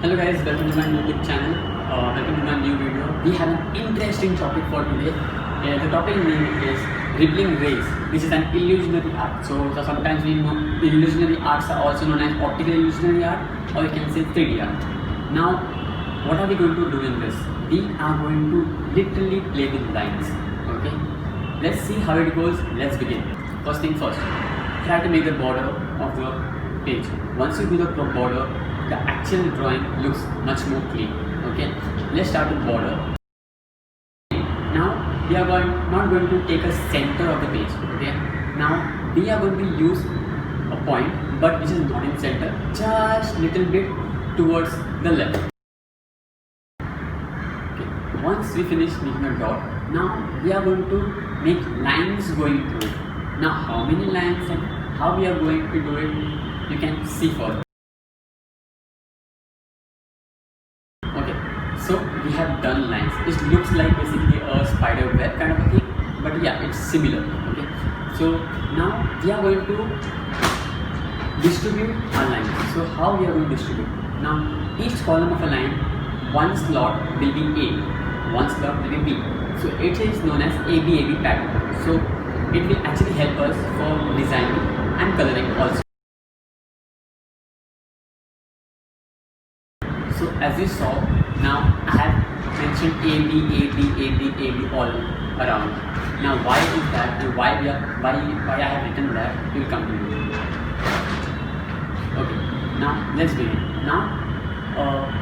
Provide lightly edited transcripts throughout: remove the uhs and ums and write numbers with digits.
Hello guys, welcome to my YouTube channel. Welcome to my new video. We have an interesting topic for today. The topic name is rippling rays. This is an illusionary art. So sometimes we know illusionary arts are also known as optical illusionary art, or you can say 3D art. Now, what are we going to do in this? We are going to literally play with lines. Okay. Let's see how it goes. Let's begin. First thing first, try to make the border of the page. Once you do the border, the actual drawing looks much more clean. Okay, let's start with border. Now we are not going to take a center of the page. Okay, now we are going to use a point, but which is not in center, just little bit towards the left. Okay, once we finish making a dot, now we are going to make lines going through. Now how many lines and how we are going to do it, you can see further. So we have done lines. It looks like basically a spider web kind of a thing, but yeah, it's similar. Okay. So now we are going to distribute our lines. So how we are going to distribute? Now each column of a line, one slot will be A, one slot will be B. So it is known as ABAB pattern. So it will actually help us for designing and coloring also. So as you saw, now I have mentioned AB all around. Now why is that, and why I have written that, will come to you. Okay, now let's begin. Now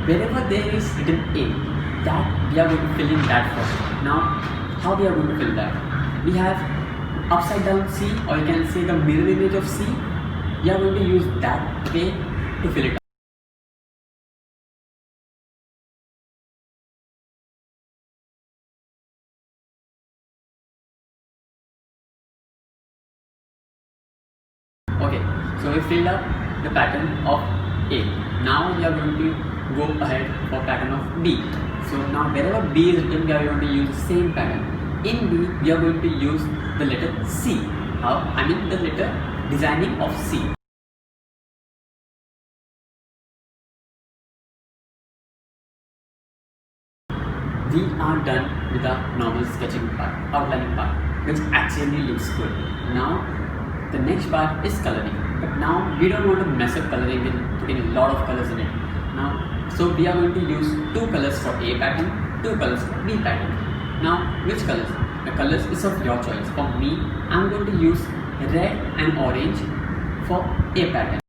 wherever there is written A, that we are going to fill in that first. Now how we are going to fill that? We have upside down C, or you can say the mirror image of C. We are going to use that way to fill it up. Okay, so we filled up the pattern of A. Now we are going to go ahead for pattern of B. So now wherever B is written, we are going to use the same pattern. In B, we are going to use the letter C. I mean the letter designing of C. We are done with the normal sketching part, outlining part, which actually looks good. Now the next part is coloring, but now we don't want to mess up coloring with putting a lot of colors in it. Now, so we are going to use two colors for A pattern, two colors for B pattern. Now, which colors? The colors is of your choice. For me, I'm going to use red and orange for A pattern.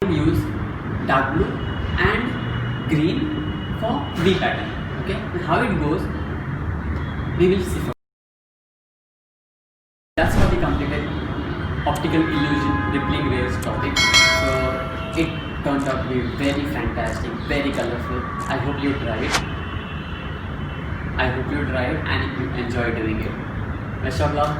Use dark blue and green for B pattern. Okay, and how it goes, we will see. That's how we completed optical illusion rippling rays topic. So it turned out to be very fantastic, very colorful. I hope you try it. I hope you try it and you enjoy doing it. Best of luck.